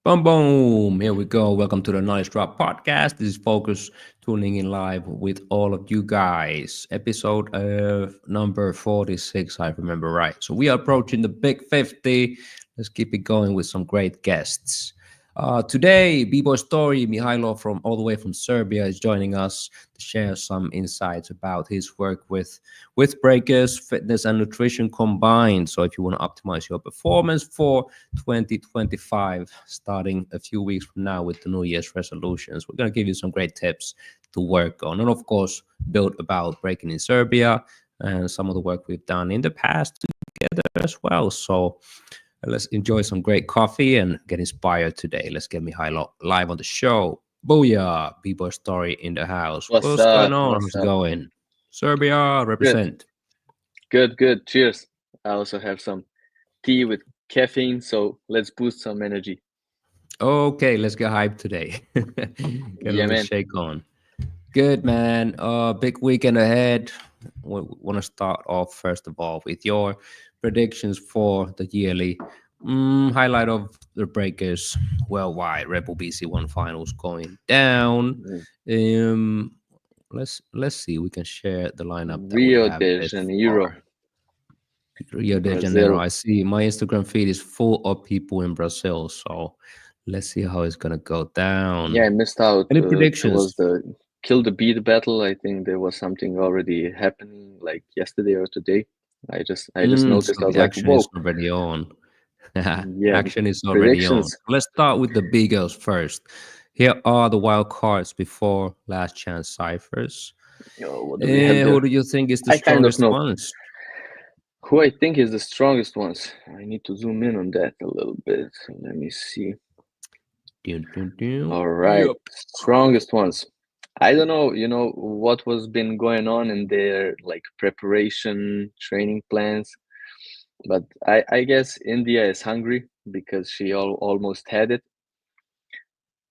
Boom, boom. Here we go. Welcome to the Knowledge Drop podcast. This is Focus tuning in live with all of you guys. Episode number 46, I remember right. So we are approaching the big 50. Let's keep it going with some great guests. Today, B-Boy Story, Mihailo from all the way from Serbia is joining us to share some insights about his work with breakers, fitness, and nutrition combined. So if you want to optimize your performance for 2025, starting a few weeks from now with the New Year's resolutions, we're going to give you some great tips to work on. And of course, build about breaking in Serbia and some of the work we've done in the past together as well. So let's enjoy some great coffee and get inspired today. Let's get Mihailo live on the show. Booyah! B-Boy Story in the house. What's What's going up? on? What's How's it up? going? Serbia, Good, represent. good. Cheers. I also have some tea with caffeine, so let's boost some energy. Okay, let's get hyped today. Get a Yeah, little man. shake on. Good, man. Big weekend ahead. We want to start off, first of all, with your predictions for the yearly highlight of the breakers worldwide. Rebel BC1 finals going down. Mm. Um, let's see. We can share the lineup that we Rio have de this Janeiro, far. Rio de Janeiro. Brazil. I see my Instagram feed is full of people in Brazil. So let's see how it's gonna go Yeah, down. I missed out. Any There was predictions? the kill the beat battle. I think there was something already happening like yesterday or today. I just noticed. So I was the like, action is whoa. already on. Yeah, Action is already on. predictions. Let's start with the big girls first. Here are the wild cards before last chance ciphers. What do we have Who there? do you think is the I kind of strongest know ones? who I think is the strongest ones. I need to zoom in on that a little bit. So let me see. Dun, dun, dun. All right, Yep. strongest ones. I don't know, what was been going on in their like preparation training plans, but I guess India is hungry because she almost had it,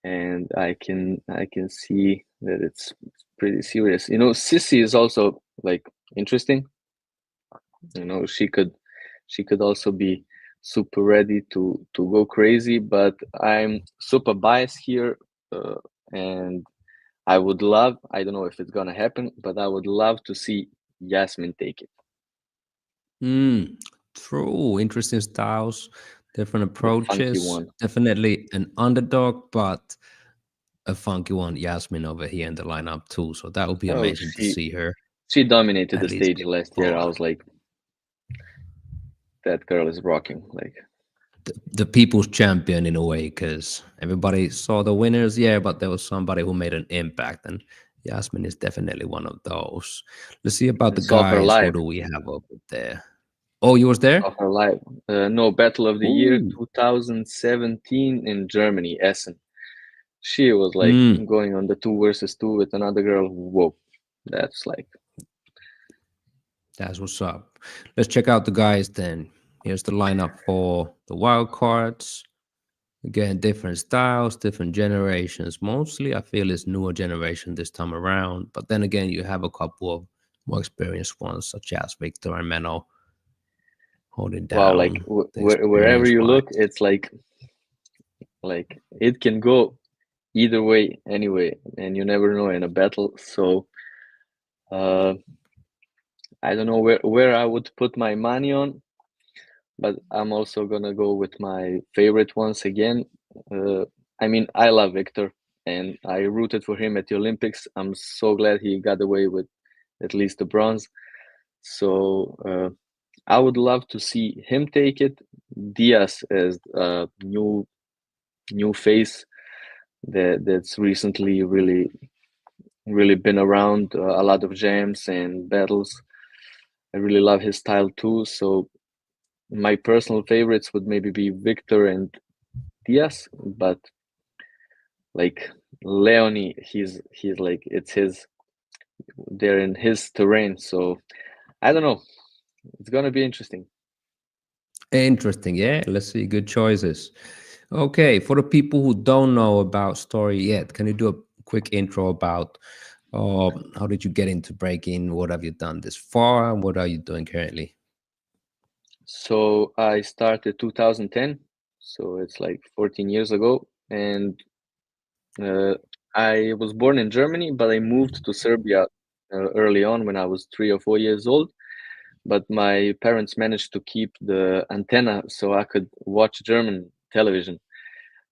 and I can see that it's pretty serious. Sissy is also like interesting. She could also be super ready to go crazy, but I'm super biased here, and I don't know if it's gonna happen, but I would love to see Yasmin take it. Mm, true. Interesting styles, different The funky approaches. one. Definitely an underdog, but a funky one. Yasmin over here in the lineup too. So that would be Oh, amazing to she see her she dominated at the least stage make last year. I fun. was like, that girl is rocking. Like, The people's champion in a way because everybody saw the winners, yeah, but there was somebody who made an impact, and Yasmin is definitely one of those. Let's see about I the saw her guys. Who live. do we have over there? Oh, you was there? Saw her live. No, Battle of the Year Ooh. 2017 in Germany, Essen. She was like Mm, going on the 2 versus 2 with another girl. Whoa, that's like, that's what's up. Let's check out the guys then. Here's the lineup for the wild cards. Again, different styles, different generations. Mostly, I feel it's newer generation this time around. But then again, you have a couple of more experienced ones, such as Victor and Menno, holding wow, like down the wherever experience you look, wise. it's like it can go either way anyway, and you never know in a battle. So uh, I don't know where I would put my money on, but I'm also gonna go with my favorite once again. Uh, I mean, I love Victor, and I rooted for him at the Olympics. I'm so glad he got away with at least the bronze. So I would love to see him take it. Diaz as a new face that's recently really been around a lot of jams and battles. I really love his style too. So my personal favorites would maybe be Victor and Diaz, but like Leonie, he's like they're in his terrain. So I don't know. It's gonna be interesting. Interesting, yeah. Let's see, good choices. Okay, for the people who don't know about Story yet, can you do a quick intro about how did you get into breaking? What have you done this far? What are you doing currently? So I started 2010. so it's like 14 years ago. And uh, I was born in Germany, but I moved to Serbia early on when I was 3 or 4 years old. But my parents managed to keep the antenna so I could watch German television.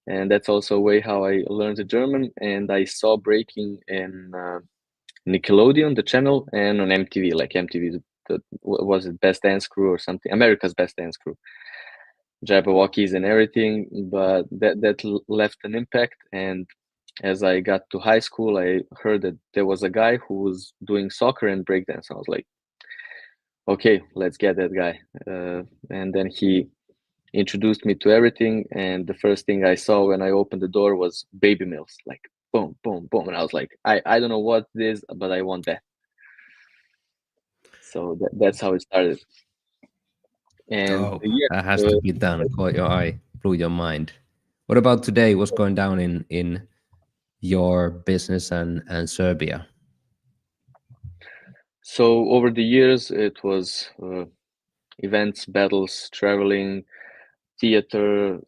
And that's also a way how I learned the German. And I saw breaking in Nickelodeon, the channel, and on MTV, like MTV, was it Best Dance Crew or something? America's Best Dance Crew, Jabberwockies and everything. But that left an impact. And as I got to high school, I heard that there was a guy who was doing soccer and breakdance. I was like, okay, let's get that guy. And then he introduced me to everything. And the first thing I saw when I opened the door was baby mills, like boom, boom, boom. And I was like, I don't know what it is, but I want that. So that's how it started. And Oh, yeah, that has to be done. Caught your eye, blew your mind. What about today? What's going down in your business and Serbia? so over the years, it was events, battles, traveling, theater,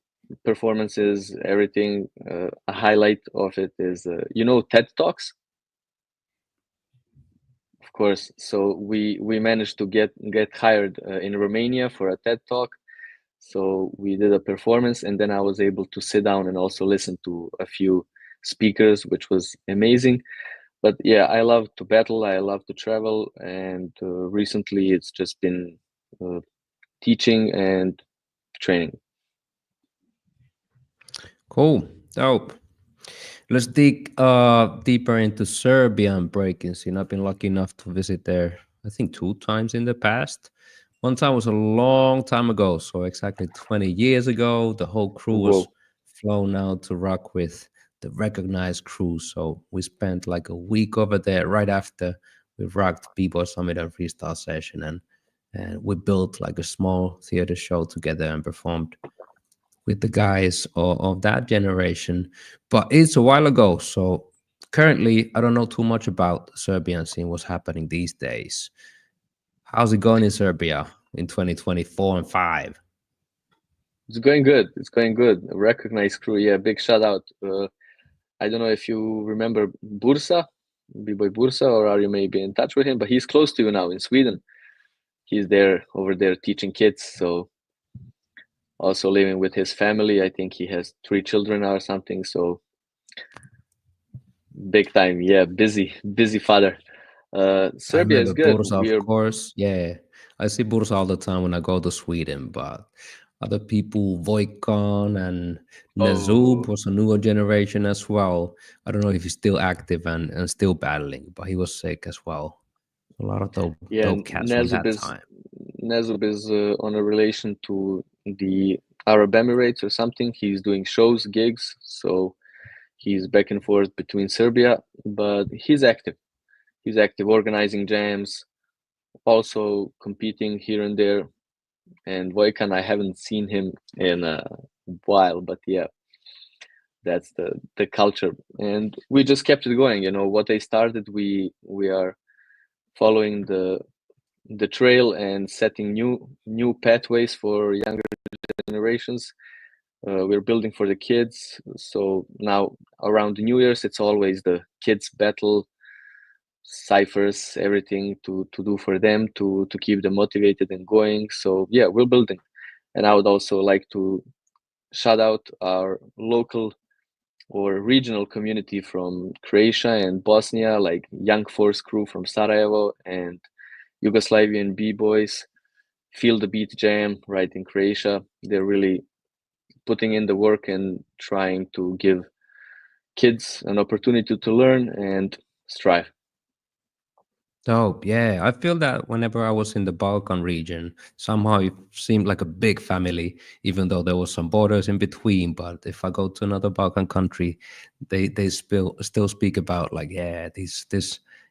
performances, everything. A highlight of it is, TED Talks, of course. So we managed to get hired in Romania for a TED Talk. So we did a performance, and then I was able to sit down and also listen to a few speakers, which was amazing. But yeah, I love to battle. I love to travel, and recently it's just been uh, teaching and training. Cool, dope. Let's dig deeper into Serbian breaking scene. I've been lucky enough to visit there, I think, 2 times in the past. One time was a long time ago, so exactly 20 years ago. The whole crew was Whoa. flown out to rock with the recognized crew. So we spent like a week over there right after we rocked B-Boy Summit and Freestyle Session. And we built like a small theater show together and performed with the guys of that generation. But it's a while ago. So currently, I don't know too much about the Serbian scene, what's happening these days. How's it going in Serbia in 2024 and 5? It's going good. It's going good. Recognized crew. Yeah, big shout out. I don't know if you remember Bursa, B-Boy Bursa, or are you maybe in touch with him? But he's close to you now in Sweden. He's there over there teaching kids. So also living with his family. I think he has 3 children or something. So big time. Yeah, busy father. I Serbia is remember good. Bursa, We of are. course. Yeah, I see Bursa all the time when I go to Sweden. But other people, Voikon and Nazub Oh was a newer generation as well. I don't know if he's still active and still battling, but he was sick as well. A lot of yeah, dope cats from that time. Nazub is on a relation to the Arab Emirates or something. He's doing shows, gigs. So he's back and forth between Serbia, but he's active. He's active organizing jams, also competing here and there. And Voikan, I haven't seen him in a while, but yeah, that's the culture. And we just kept it going. What they started, we are following the trail and setting new pathways for younger generations. We're building for the kids. So now around the New Year's, it's always the kids battle, ciphers, everything to do for them to keep them motivated and going. So yeah, we're building. And I would also like to shout out our local or regional community from Croatia and Bosnia, like Young Force crew from Sarajevo and Yugoslavian B-Boys, Feel the Beat Jam right in Croatia. They're really putting in the work and trying to give kids an opportunity to learn and strive. Dope. Yeah. I feel that whenever I was in the Balkan region, somehow it seemed like a big family, even though there was some borders in between. But if I go to another Balkan country, they still speak about like, yeah, this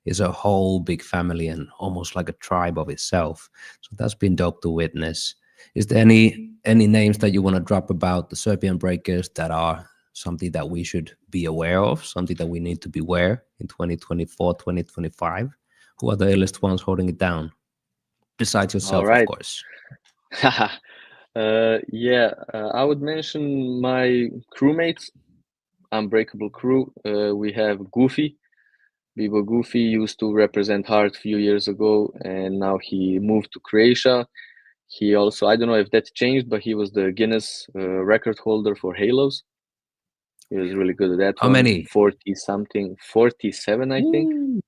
is a whole big family and almost like a tribe of itself. So that's been dope to witness. Is there any names that you want to drop about the Serbian breakers that are something that we should be aware of, something that we need to beware in 2024, 2025? Who are the illest ones holding it down? Besides All yourself, of right. course. I would mention my crewmates, Unbreakable crew. We have Goofy. B-Boy Goofy used to represent Heart a few years ago, and now he moved to Croatia. He also, I don't know if that changed, but he was the Guinness record holder for Halos. He was really good at that How one. many? 40 something, 47, I think. Ooh,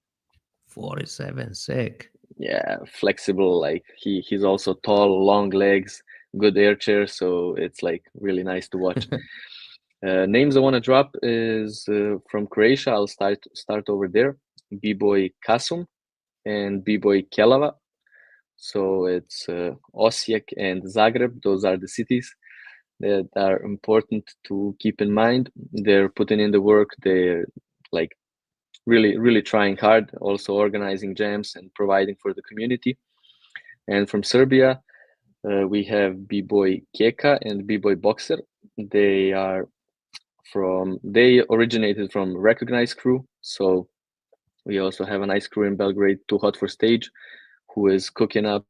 47, sick. Yeah, flexible. Like he's also tall, long legs, good air chair. So it's like really nice to watch. Names I want to drop is from Croatia. I'll start over there. B-Boy Kasum and B-Boy Kelava. So it's Osijek and Zagreb. Those are the cities that are important to keep in mind. They're putting in the work. They're like really trying hard, also organizing jams and providing for the community. And from Serbia, we have B-Boy Keka and B-Boy Boxer. They originated from recognized crew. So we also have a nice crew in Belgrade, Too Hot for Stage, who is cooking up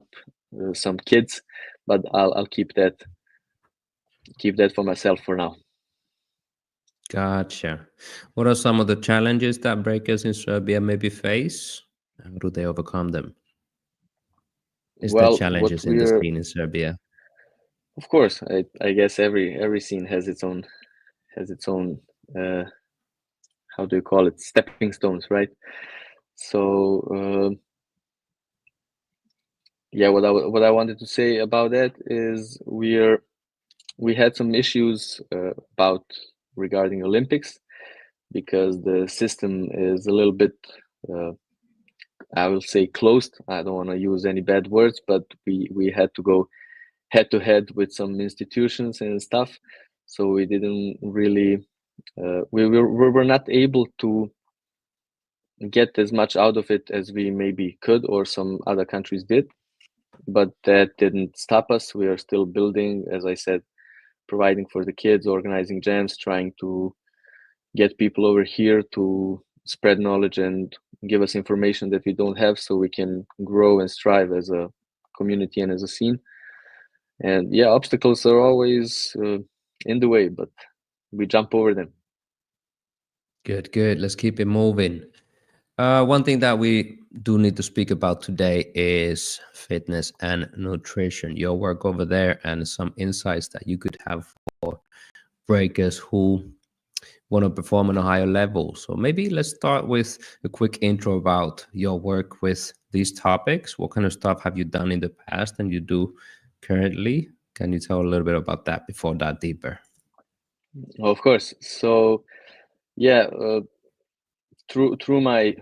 some kids, but I'll keep that for myself for now. Gotcha. What are some of the challenges that breakers in Serbia maybe face? How do they overcome them? Is there Well, what challenges in the we're scene in Serbia? of course, I guess every scene has its own uh, how do you call it, stepping stones, right? So what I wanted to say about that is we had some issues about regarding Olympics because the system is a little bit uh, I will say closed. I don't want to use any bad words, but we had to go head to head with some institutions and stuff. So we didn't really we were not able to get as much out of it as we maybe could or some other countries did. But that didn't stop us. We are still building, as I said, providing for the kids, organizing jams, trying to get people over here to spread knowledge and give us information that we don't have so we can grow and strive as a community and as a scene. And yeah, obstacles are always in the way, but we jump over them. Good, good. Let's keep it moving. One thing that we do need to speak about today is fitness and nutrition. Your work over there and some insights that you could have for breakers who want to perform on a higher level. So maybe let's start with a quick intro about your work with these topics. What kind of stuff have you done in the past and you do currently? Can you tell a little bit about that before that deeper? Of course. So yeah, through my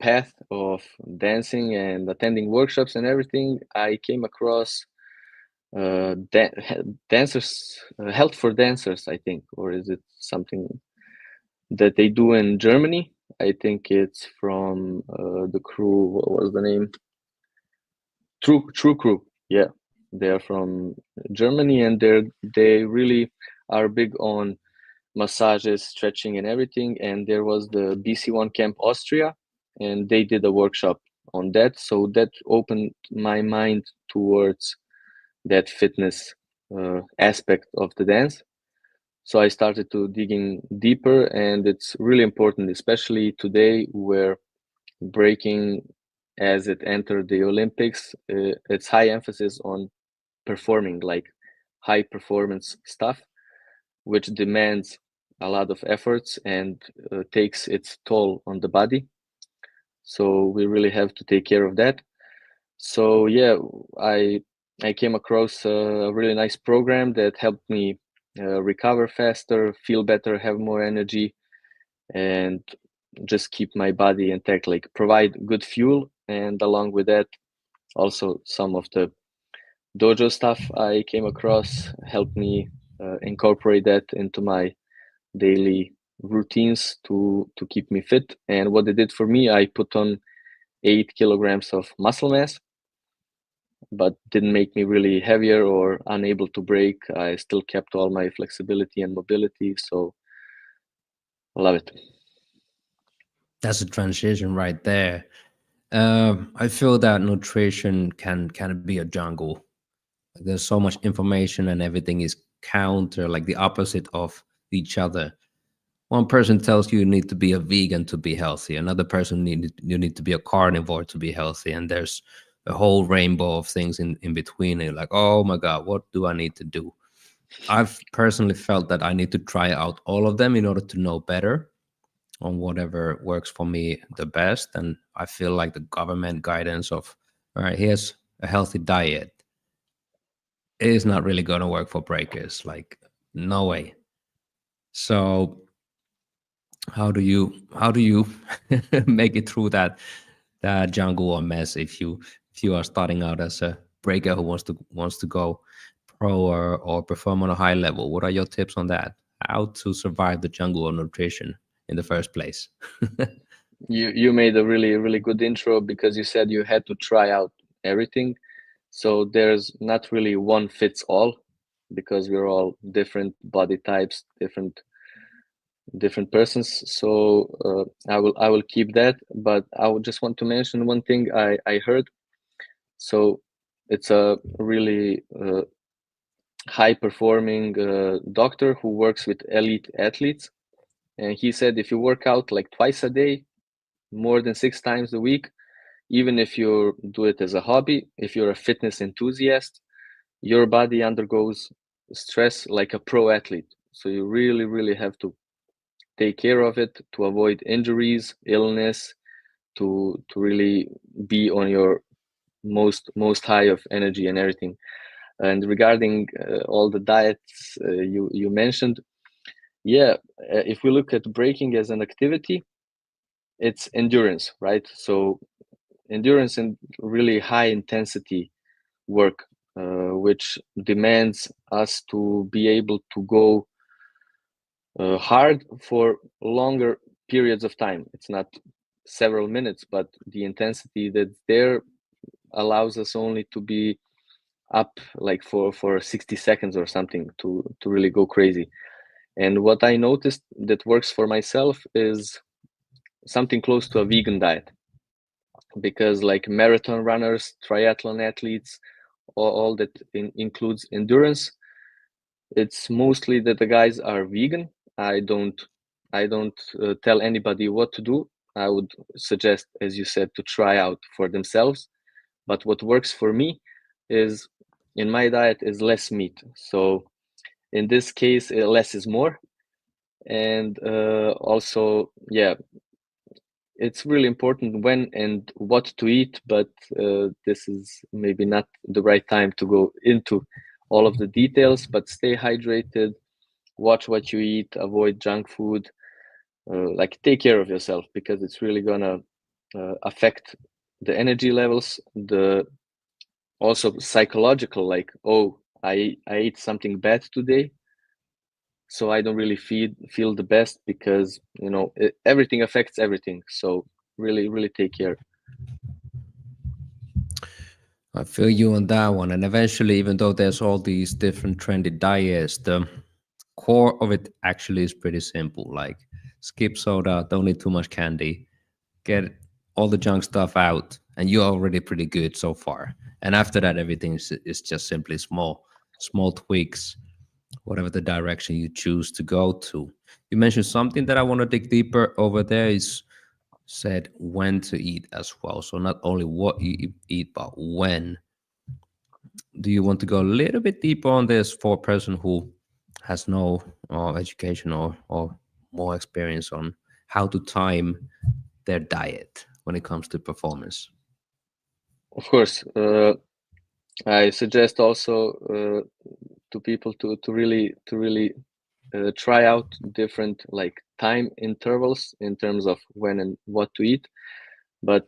path of dancing and attending workshops and everything, I came across dancers, health for dancers, I think, or is it something that they do in Germany? I think it's from the crew. What was the name? True Crew. Yeah, they are from Germany, and they really are big on massages, stretching, and everything. And there was the BC1 Camp Austria, and they did a workshop on that. So that opened my mind towards that fitness aspect of the dance. So I started to digging deeper, and it's really important, especially today where breaking as it entered the Olympics, it's high emphasis on performing, like high performance stuff, which demands a lot of efforts and takes its toll on the body. So we really have to take care of that. So yeah, I I came across a really nice program that helped me recover faster, feel better, have more energy, and just keep my body intact, like provide good fuel. And along with that, also some of the dojo stuff I came across helped me incorporate that into my daily routines to keep me fit. And what they did for me, I put on 8 kilograms of muscle mass, but didn't make me really heavier or unable to break. I still kept all my flexibility and mobility, so I love it. That's a transition right there. I feel that nutrition can be a jungle. There's so much information and everything is counter, like the opposite of each other. One person tells you need to be a vegan to be healthy. Another person you need to be a carnivore to be healthy. And there's a whole rainbow of things in between. And you're like, oh my God, what do I need to do? I've personally felt that I need to try out all of them in order to know better on whatever works for me the best. And I feel like the government guidance of, all right, here's a healthy diet is not really going to work for breakers. Like, no way. So how do you make it through that jungle or mess if you are starting out as a breaker who wants to go pro or perform on a high level? What are your tips on that? How to survive the jungle of nutrition in the first place? You made a really good intro, because you said you had to try out everything. So there's not really one fits all, because we're all different body types, different persons. So I will keep that, but I would just want to mention one thing I heard. So it's a really high performing doctor who works with elite athletes, and he said if you work out like twice a day, more than 6 times a week, even if you do it as a hobby, if you're a fitness enthusiast, your body undergoes stress like a pro athlete. So you really have to take care of it to avoid injuries, illness, to really be on your most high of energy and everything. And regarding all the diets you mentioned, yeah, if we look at breaking as an activity, it's endurance, right? So endurance and really high intensity work, which demands us to be able to go hard for longer periods of time. It's not several minutes, but the intensity that's there allows us only to be up like for 60 seconds or something to really go crazy. And what I noticed that works for myself is something close to a vegan diet, because like marathon runners, triathlon athletes, all that includes endurance, it's mostly that the guys are vegan. I don't tell anybody what to do. I would suggest, as you said, to try out for themselves. But what works for me is, in my diet, is less meat. So in this case, less is more. And also, yeah, it's really important when and what to eat, but this is maybe not the right time to go into all of the details. But stay hydrated, watch what you eat, avoid junk food, like take care of yourself, because it's really gonna affect the energy levels, the also psychological, like, oh, I ate something bad today, so I don't really feel the best, because everything affects everything. So really take care. I feel you on that one. And eventually, even though there's all these different trendy diets, the core of it actually is pretty simple. Like, skip soda, don't eat too much candy, get all the junk stuff out, and you're already pretty good so far. And after that, everything is just simply small tweaks, whatever the direction you choose to go to. You mentioned something that I want to dig deeper over there is said when to eat as well. So not only what you eat, but when. Do you want to go a little bit deeper on this for a person who has no education or more experience on how to time their diet when it comes to performance? Of course, I suggest also to people to really try out different like time intervals in terms of when and what to eat. But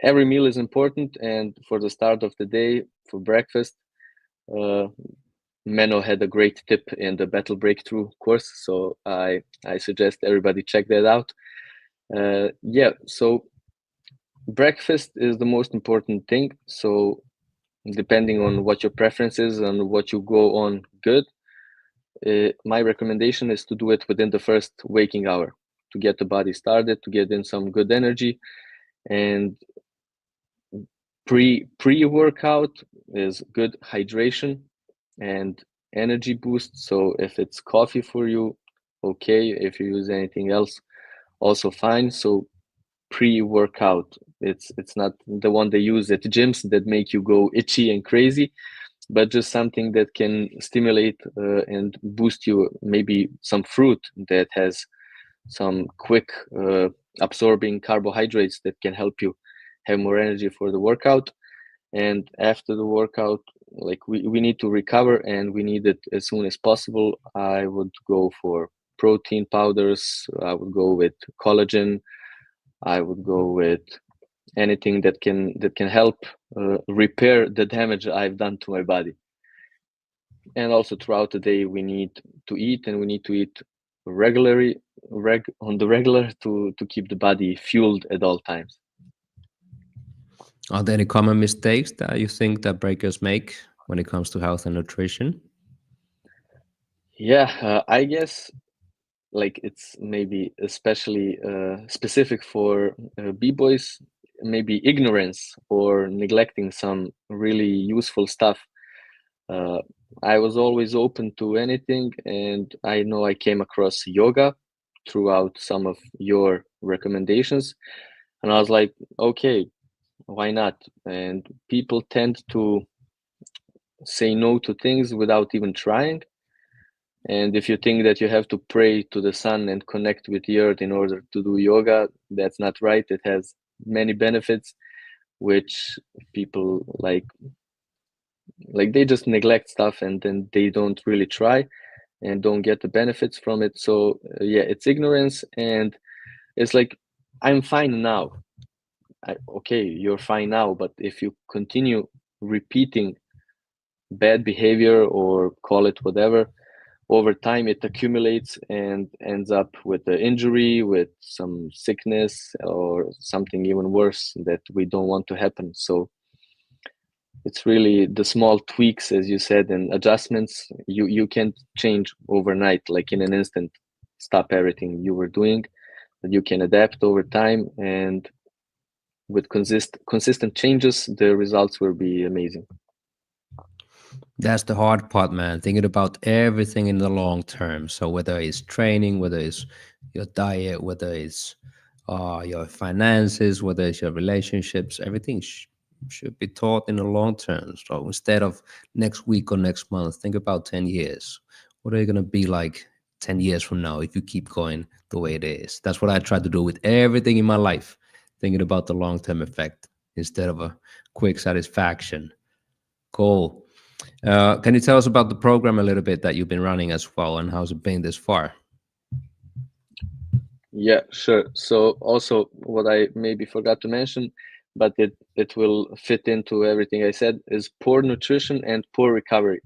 every meal is important, and for the start of the day, for breakfast, uh, Menno had a great tip in the Battle Breakthrough course, so I suggest everybody check that out. Yeah, so breakfast is the most important thing. So depending on what your preference is and what you go on good, my recommendation is to do it within the first waking hour, to get the body started, to get in some good energy. And pre workout, is good hydration and energy boost. So if it's coffee for you, okay. If you use anything else, also fine. So pre-workout, it's not the one they use at gyms that make you go itchy and crazy, but just something that can stimulate and boost you. Maybe some fruit that has some quick absorbing carbohydrates that can help you have more energy for the workout. And after the workout, like we need to recover and we need it as soon as possible. I would go for protein powders, I would go with collagen, I would go with anything that can help repair the damage I've done to my body. And also throughout the day we need to eat, and we need to eat regularly, on the regular, to keep the body fueled at all times. Are there any common mistakes that you think that breakers make when it comes to health and nutrition? Yeah, I guess like it's maybe especially specific for b-boys, maybe ignorance or neglecting some really useful stuff. uh, I was always open to anything, and I know I came across yoga throughout some of your recommendations, and I was like, okay, why not? And people tend to say no to things without even trying. And if you think that you have to pray to the sun and connect with the earth in order to do yoga, that's not right. It has many benefits, which people like they just neglect stuff, and then they don't really try and don't get the benefits from it. So yeah, it's ignorance, and it's like, I'm fine now. Okay, you're fine now, but if you continue repeating bad behavior, or call it whatever, over time it accumulates and ends up with an injury, with some sickness, or something even worse that we don't want to happen. So it's really the small tweaks, as you said, and adjustments. You can't change overnight, like in an instant, stop everything you were doing, but you can adapt over time, and with consistent changes, the results will be amazing. That's the hard part, man. Thinking about everything in the long term. So whether it's training, whether it's your diet, whether it's your finances, whether it's your relationships, everything should be taught in the long term. So instead of next week or next month, think about 10 years. What are you going to be like 10 years from now if you keep going the way it is? That's what I try to do with everything in my life, thinking about the long term effect instead of a quick satisfaction. Cool. Can you tell us about the program a little bit that you've been running as well, and how's it been this far? Yeah, sure. So also what I maybe forgot to mention, but it will fit into everything I said, is poor nutrition and poor recovery.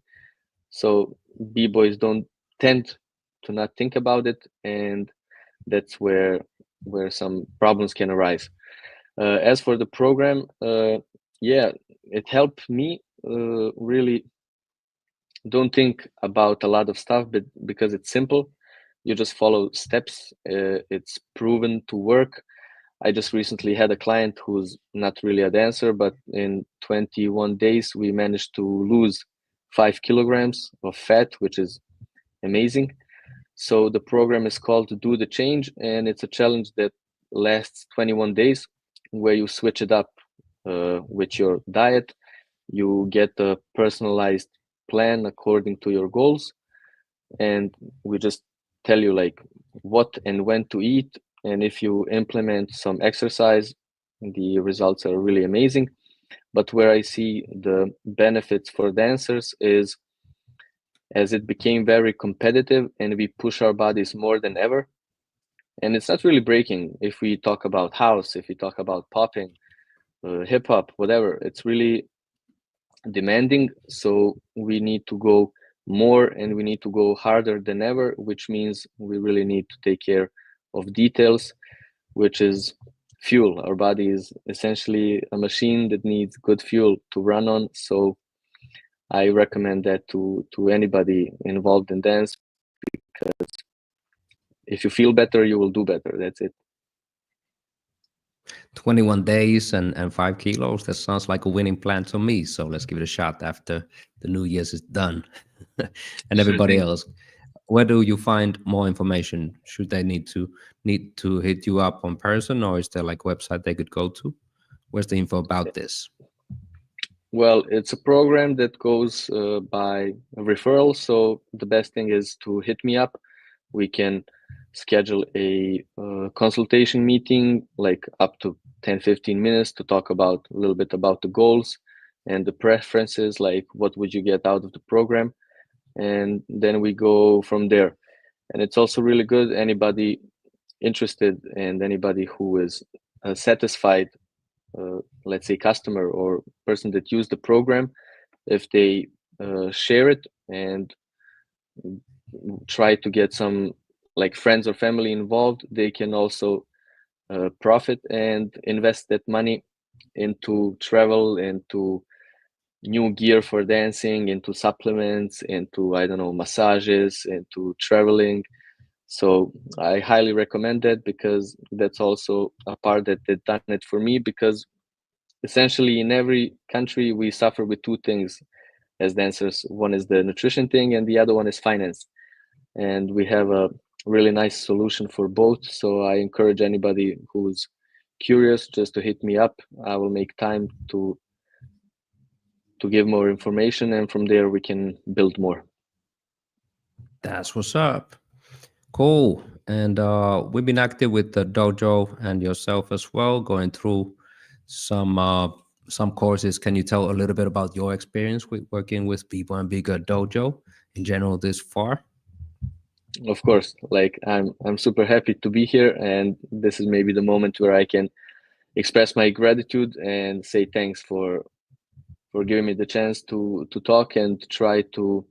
So b-boys don't tend to not think about it, and that's where some problems can arise. As for the program, yeah, it helped me really don't think about a lot of stuff, but because it's simple, you just follow steps. It's proven to work. I just recently had a client who's not really a dancer, but in 21 days we managed to lose 5 kilograms of fat, which is amazing. So the program is called Do the Change, and it's a challenge that lasts 21 days, where you switch it up with your diet. You get a personalized plan according to your goals, and we just tell you like what and when to eat. And if you implement some exercise, the results are really amazing. But where I see the benefits for dancers is, as it became very competitive and we push our bodies more than ever, and it's not really breaking. If we talk about house, if we talk about popping, hip hop, whatever, it's really demanding. So we need to go more, and we need to go harder than ever, which means we really need to take care of details, which is fuel. Our body is essentially a machine that needs good fuel to run on. So I recommend that to anybody involved in dance, because if you feel better, you will do better. That's it. 21 days and 5 kilos. That sounds like a winning plan to me. So let's give it a shot after the New Year's is done. And Sure everybody thing. else, where do you find more information? Should they need to hit you up on person, or is there like a website they could go to? Where's the info about this? Well, it's a program that goes by referral. So the best thing is to hit me up. We can schedule a consultation meeting, like up to 10-15 minutes, to talk about a little bit about the goals and the preferences, like what would you get out of the program. And then we go from there. And it's also really good. Anybody interested and anybody who is satisfied, let's say customer or person that used the program, if they share it and try to get some like friends or family involved, they can also profit and invest that money into travel, into new gear for dancing, into supplements, into, I don't know, massages, into traveling. So I highly recommend that, because that's also a part that they've done it for me, because essentially in every country we suffer with two things as dancers. One is the nutrition thing and the other one is finance. And we have a really nice solution for both. So I encourage anybody who's curious just to hit me up. I will make time to give more information, and from there we can build more. That's what's up. Cool. And we've been active with the dojo and yourself as well, going through some uh, some courses. Can you tell a little bit about your experience with working with B-Boy B-Girl Dojo in general this far? Of course, like I'm super happy to be here, and this is maybe the moment where I can express my gratitude and say thanks for giving me the chance to talk and to try to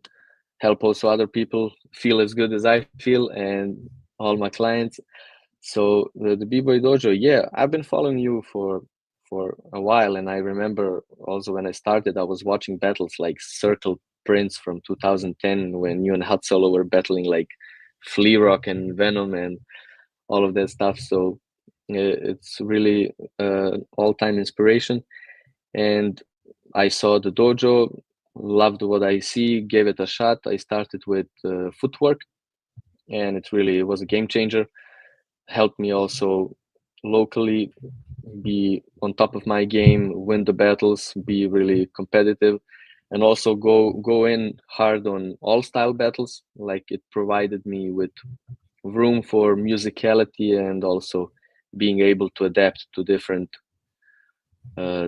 help also other people feel as good as I feel, and all my clients. So the B-Boy Dojo, yeah, I've been following you for a while, and I remember also when I started, I was watching battles like Circle Prince from 2010, when you and Hot Solo were battling like Flea Rock and Venom and all of that stuff. So it's really all-time inspiration. And I saw the dojo, loved what I see, gave it a shot. I started with footwork, and it was a game changer. Helped me also locally be on top of my game, win the battles, be really competitive, and also go in hard on all style battles. Like, it provided me with room for musicality and also being able to adapt to different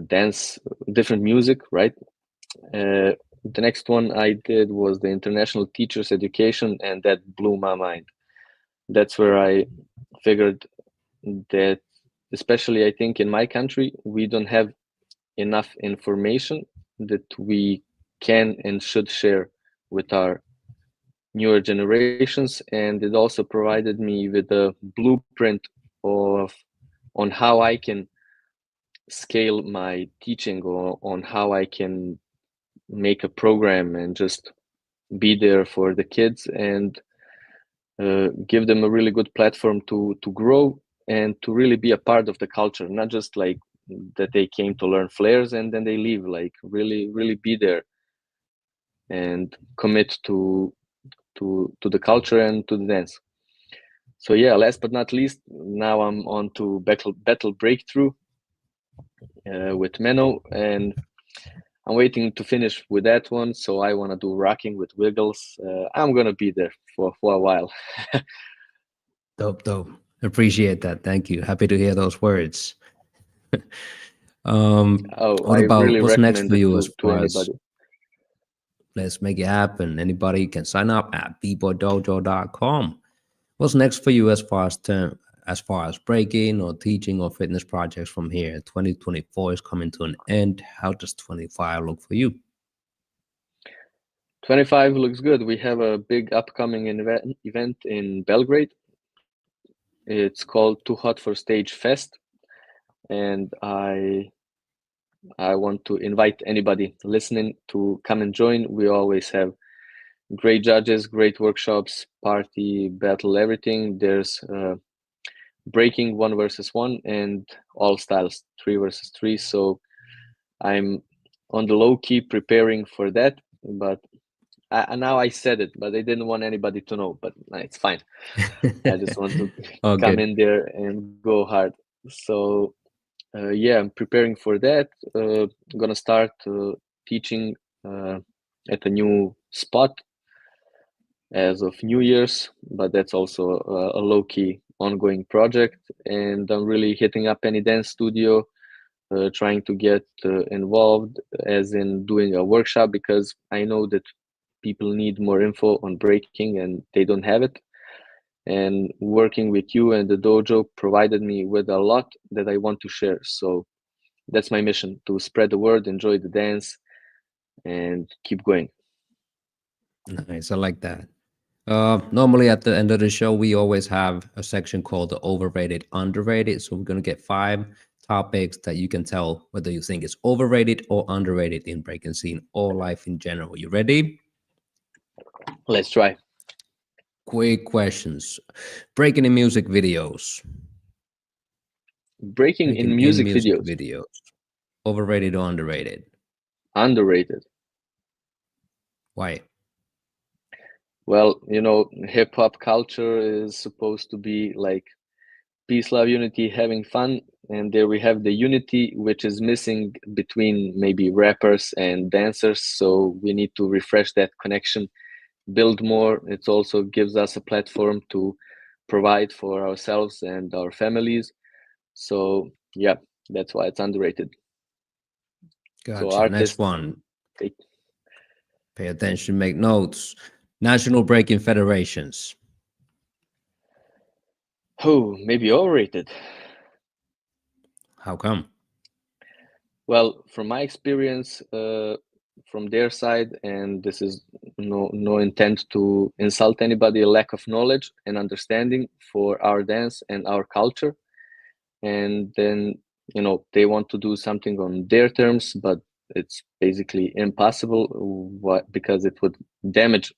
dance, different music, right? The next one I did was the International Teachers Education, and that blew my mind. That's where I figured that, especially I think in my country, we don't have enough information that we can and should share with our newer generations. And it also provided me with a blueprint of on how I can scale my teaching, or on how I can make a program and just be there for the kids and give them a really good platform to grow and to really be a part of the culture, not just like that they came to learn flares and then they leave. Like, really be there and commit to the culture and to the dance. So yeah, last but not least, now I'm on to battle breakthrough with Menno, and I'm waiting to finish with that one. So I want to do rocking with wiggles. I'm gonna be there for a while. Dope, dope. Appreciate that. Thank you. Happy to hear those words. Oh, What I about really what's next recommend for it you as to far as anybody. let's make it happen? Anybody can sign up at bboydojo.com. What's next for you as far as breaking or teaching or fitness projects from here? 2024 is coming to an end. How does 25 look for you? 25 looks good. We have a big upcoming event in Belgrade. It's called Too Hot for Stage Fest, and I want to invite anybody listening to come and join. We always have great judges, great workshops, party, battle, everything. There's breaking 1 versus 1 and all styles 3 versus 3. So I'm on the low key preparing for that, but now I said it, but I didn't want anybody to know. But it's fine. I just want to Oh, come good. in there and go hard. So yeah, I'm preparing for that. I'm gonna start teaching at a new spot as of New Year's, but that's also a low-key ongoing project. And I'm really hitting up any dance studio, trying to get involved, as in doing a workshop, because I know that people need more info on breaking and they don't have it. And working with you and the dojo provided me with a lot that I want to share. So that's my mission, to spread the word, enjoy the dance, and keep going. Nice. I like that. Normally at the end of the show, we always have a section called the overrated, underrated. So we're gonna get 5 topics that you can tell whether you think it's overrated or underrated in breaking scene or life in general. You ready? Let's try. Quick questions. Breaking in music videos. Breaking Breaking in in music music videos, videos. Overrated or underrated? underrated. Why? Well, hip hop culture is supposed to be like peace, love, unity, having fun. And there we have the unity, which is missing between maybe rappers and dancers. So we need to refresh that connection, build more. It also gives us a platform to provide for ourselves and our families. So yeah, that's why it's underrated. So Gotcha. Next artists, one. they, Pay attention, make notes. National Breaking Federations. oh, maybe overrated. How come? Well, from my experience, from their side, and this is no intent to insult anybody, a lack of knowledge and understanding for our dance and our culture. And then, they want to do something on their terms, but it's basically impossible. Because it would damage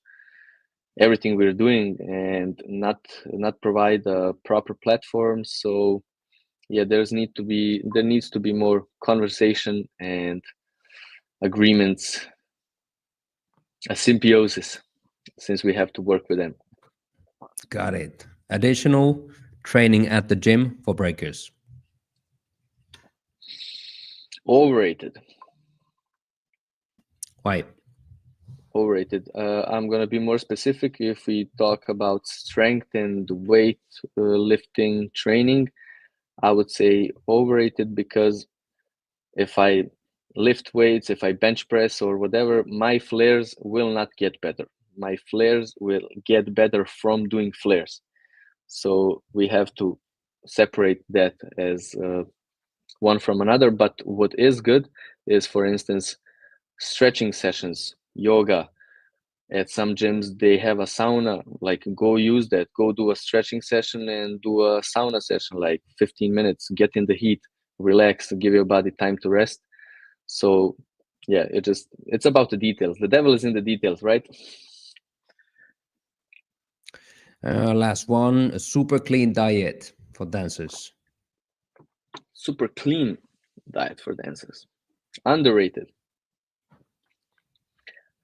everything we're doing and not provide a proper platform. So yeah, there needs to be more conversation and agreements, a symbiosis, since we have to work with them. Got it. Additional training at the gym for breakers. Overrated. Why? Overrated. I'm gonna be more specific. If we talk about strength and weight lifting training, I would say overrated, because if I lift weights, if I bench press or whatever, my flares will not get better. My flares will get better from doing flares. So we have to separate that as one from another. But what is good is, for instance, stretching sessions, yoga. At some gyms, they have a sauna. Like, go use that. Go do a stretching session and do a sauna session, like 15 minutes. Get in the heat, relax, give your body time to rest. So yeah, it's about the details. The devil is in the details, right? Last one, a super clean diet for dancers. Super clean diet for dancers. Underrated.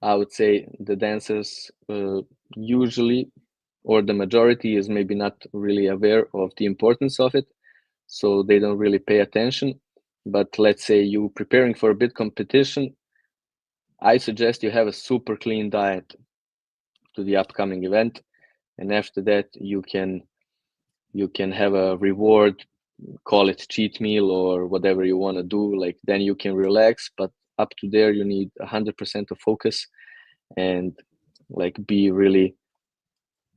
I would say the dancers usually, or the majority, is maybe not really aware of the importance of it, so they don't really pay attention. But let's say you preparing for a big competition, I suggest you have a super clean diet to the upcoming event, and after that you can have a reward, call it cheat meal or whatever you want to do. Like, then you can relax, but up to there you need 100% of focus and like be really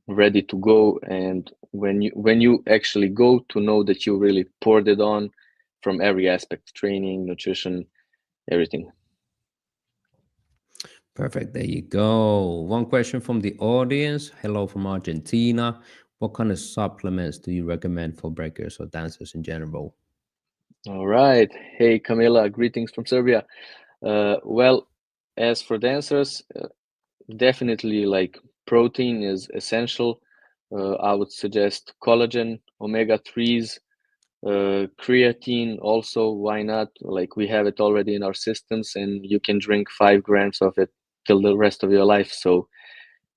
ready to go. And when you actually go, to know that you really poured it on from every aspect: training, nutrition, everything. Perfect. There you go. One question from the audience. Hello from Argentina. What kind of supplements do you recommend for breakers or dancers in general? All right. Hey, Camila, greetings from Serbia. Well, as for dancers, definitely like protein is essential. I would suggest collagen, omega 3s, creatine also. Why not? Like, we have it already in our systems, and you can drink 5 grams of it till the rest of your life. So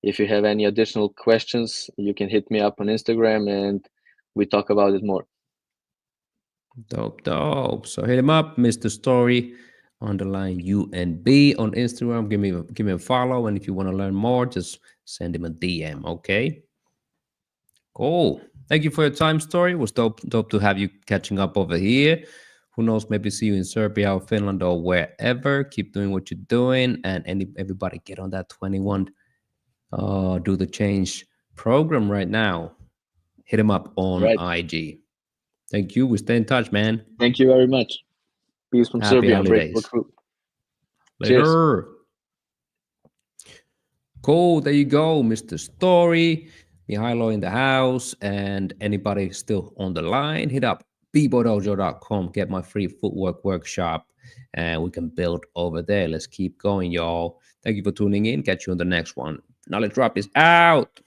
if you have any additional questions, you can hit me up on Instagram and we talk about it more. Dope, dope. So hit him up, Mr. Story underline UNB on Instagram. Give me a follow, and if you want to learn more, just send him a DM. Okay. Cool. Thank you for your time, Story. It was dope to have you catching up over here. Who knows? Maybe see you in Serbia or Finland or wherever. Keep doing what you're doing, and everybody get on that 21. Do the change program right now. Hit him up on Right. IG. Thank you. We stay in touch, man. Thank you very much. Peace from Happy Serbia, Unbreakable holidays. Crew. Cheers. Later. Cool. There you go, Mr. Story. Mihailo in the house. And anybody still on the line, hit up bboydojo.com. Get my free footwork workshop. And we can build over there. Let's keep going, y'all. Thank you for tuning in. Catch you on the next one. Knowledge Drop is out.